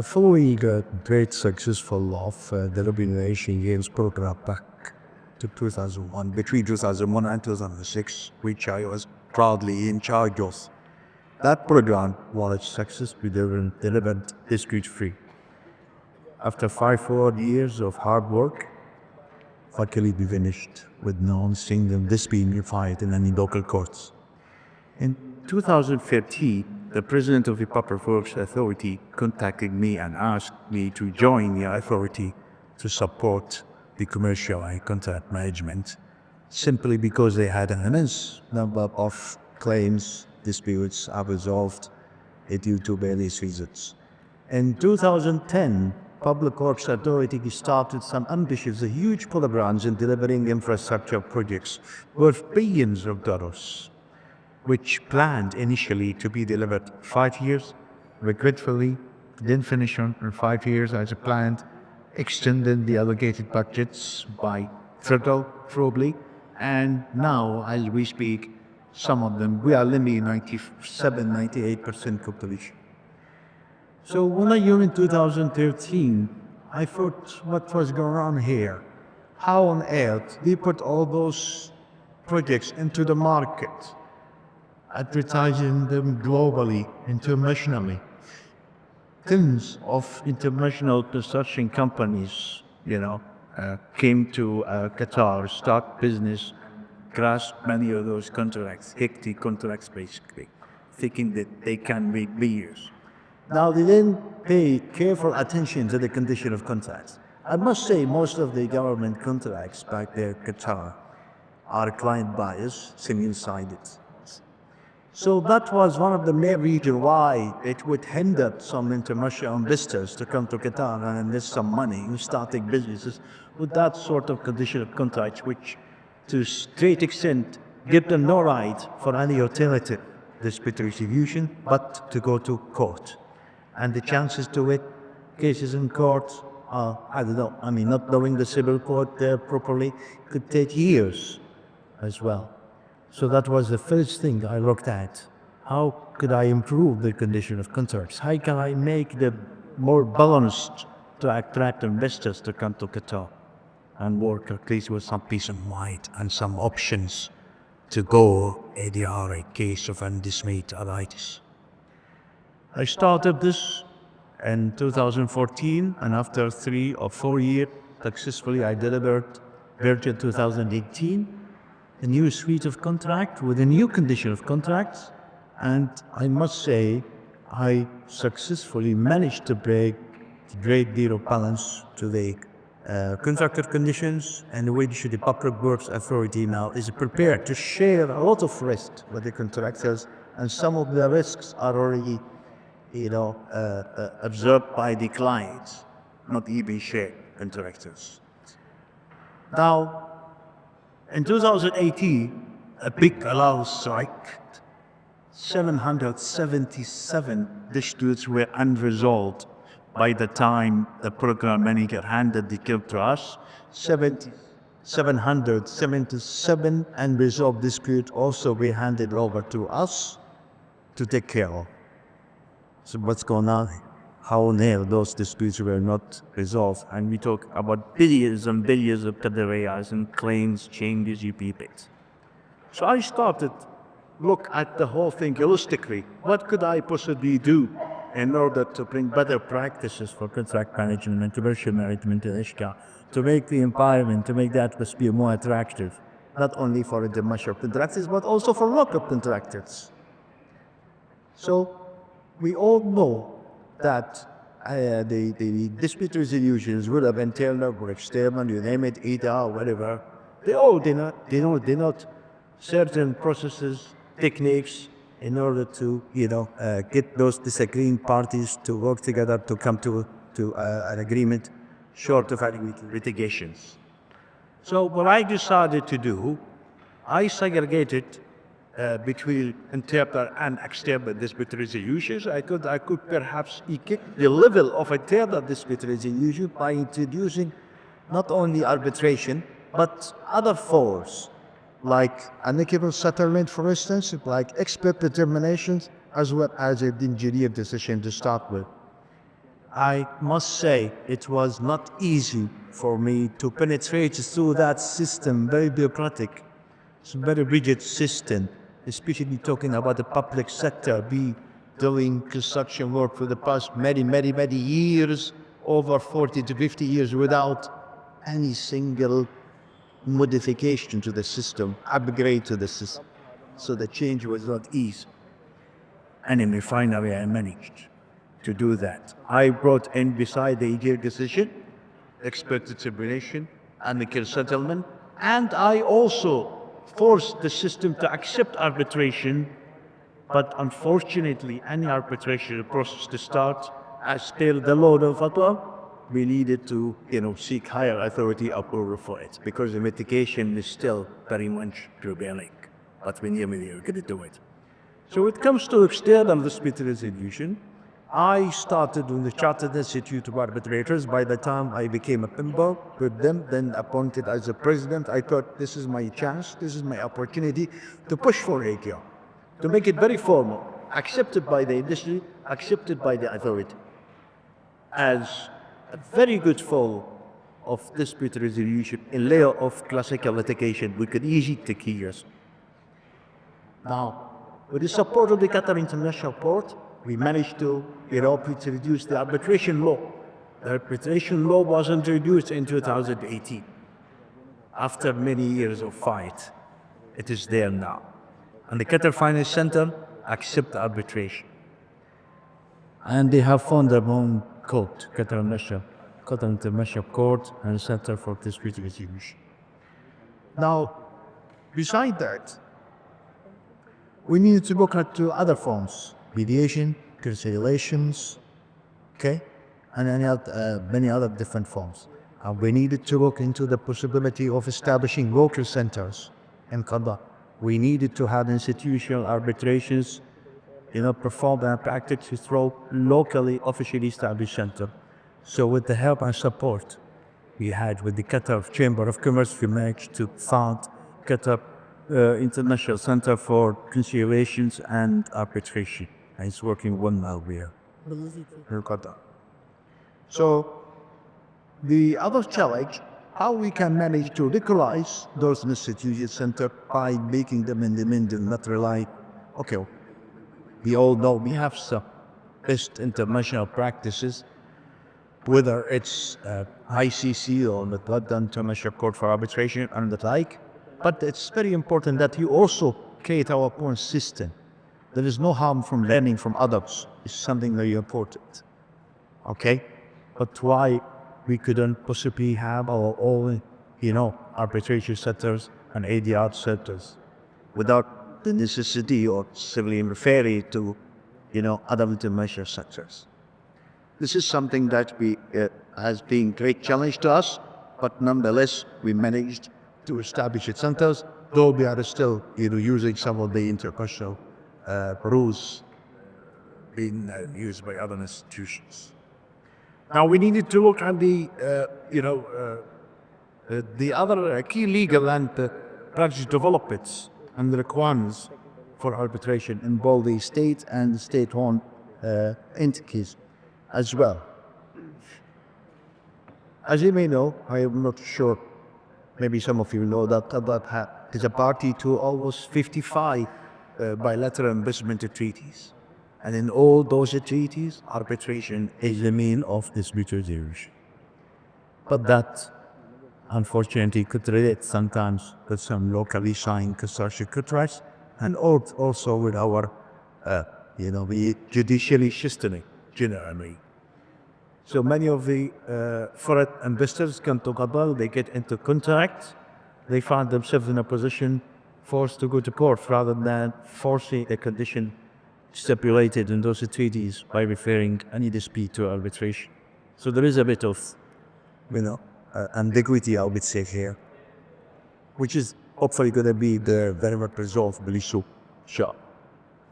Following a great successful of the European Asian Games program back to 2001, between 2001 and 2006, which I was proudly in charge of, that program was successfully delivered dispute-free. After 5 years of hard work, luckily we finished with no single dispute filed in any local courts. In 2013, the president of the Public Works Authority contacted me and asked me to join the authority to support the commercial and contract management, simply because they had an immense number of claims, disputes are resolved due to various reasons. In 2010, Public Works Authority started some ambitious, huge programs in delivering infrastructure projects worth billions of dollars, which planned initially to be delivered 5 years. Regretfully, didn't finish on 5 years as planned, extended the allocated budgets by triple, probably, and now, as we speak, some of them, we are limiting 97-98% completion. So when I joined in 2013, I thought, what was going on here? How on earth we put all those projects into the market, advertising them globally, internationally? Tons of international construction companies, came to Qatar, start business, grasp many of those contracts, hectic contracts basically, thinking that they can make billions. Now they didn't pay careful attention to the condition of contracts. I must say most of the government contracts back there, Qatar, are client bias, single-sided. So that was one of the main reasons why it would hinder some international investors to come to Qatar and invest some money in starting businesses with that sort of condition of contracts, which to a great extent give them no right for any alternative dispute resolution but to go to court. And the chances to win cases in court are, I don't know, not knowing the civil court there properly could take years as well. So that was the first thing I looked at. How could I improve the condition of contracts? How can I make them more balanced to attract investors to come to Qatar and work at least with some peace of mind and some options to go ADR in case of undismayed arises. I started this in 2014, and after 3 or 4 years, successfully I delivered version 2018, a new suite of contract with a new condition of contracts, and I must say I successfully managed to break a great deal of balance to the contractor conditions, and which the Public Works Authority now is prepared to share a lot of risk with the contractors, and some of the risks are already absorbed by the clients, not even shared contractors. Now, in 2018, a big alarm struck. 777 disputes were unresolved by the time the program manager handed the case to us. 777 unresolved disputes also were handed over to us to take care of. So what's going on? How on earth those disputes were not resolved? And we talk about billions and billions of qaddariyas and claims, changes, UPPs. So I started look at the whole thing holistically. What could I possibly do in order to bring better practices for contract management and commercial management in Ishka, to make the environment, to make the atmosphere more attractive, not only for international contractors, but also for local contractors. So we all know that the dispute resolutions would have internal or external, you name it, EDA or whatever. They all denote certain processes, techniques in order to get those disagreeing parties to work together to come to an agreement short of any litigations. So what I decided to do, I segregated between internal and external dispute resolutions. I could perhaps equip the level of internal dispute resolution by introducing not only arbitration, but other forms, like amicable settlement, for instance, like expert determinations, as well as an engineer decision to start with. I must say it was not easy for me to penetrate through that system, very bureaucratic. It's a very rigid system, especially talking about the public sector, be doing construction work for the past many years, over 40 to 50 years without any single modification to the system, upgrade to the system. So the change was not easy. And in refinery, I managed to do that. I brought in, beside the EGR decision, expert determination, amicable settlement, and I also forced the system to accept arbitration. But unfortunately, any arbitration process to start, as per the law of fatwa, we needed to, seek higher authority approval for it, because the mitigation is still very much prevailing. But we knew we were going to do it. So when it comes to external dispute resolution, I started with the Chartered Institute of Arbitrators. By the time I became a member with them, then appointed as a president, I thought this is my chance, this is my opportunity to push for AGR, to make it very formal, accepted by the industry, accepted by the authority, as a very good form of dispute resolution, a layer of classical litigation we could easily take years. Now, with the support of the Qatar International Court, we managed to, introduce the arbitration law. The arbitration law was introduced in 2018. After many years of fight, it is there now. And the Qatar Finance Center accept arbitration. And they have found their own court, Qatar International Court and Center for Dispute Resolution. Now, beside that, we need to look at two other forms: mediation, conciliations, okay, and many other different forms. We needed to look into the possibility of establishing local centers in Qatar. We needed to have institutional arbitrations, performed and practiced through locally officially established center. So with the help and support we had with the Qatar Chamber of Commerce, we managed to found Qatar International Center for Conciliations and Arbitration. And it's working well now here in Qatar. So the other challenge, how we can manage to localize those institutions center by making them independent, not rely. Okay, we all know we have some best international practices, whether it's ICC or the International Court for Arbitration and the like. But it's very important that you also create our own system. There is no harm from learning from others. It's something very important. Okay? But why we couldn't possibly have our own, arbitration centers and ADR centers without the necessity of simply referring to, other international centers? This is something that has been a great challenge to us, but nonetheless, we managed to establish its centers, though we are still using some of the international rules being used by other institutions. Now we needed to look at the other key legal and practice developments and requirements for arbitration in both the state and state-owned entities as well. As you may know, I am not sure, maybe some of you know that Qatar is a party to almost 55 bilateral investment treaties. And in all those treaties, arbitration is the mean of dispute resolution. But that, unfortunately, could relate sometimes with some locally signed consortium contracts, and also with our, the judicially systemic generally. So many of the foreign investors come to Qatar, they get into contracts, they find themselves in a position forced to go to court rather than forcing a condition stipulated in those treaties by referring any dispute to arbitration. So there is a bit of, ambiguity, I would say here, which is hopefully going to be very much resolved very soon. Sure.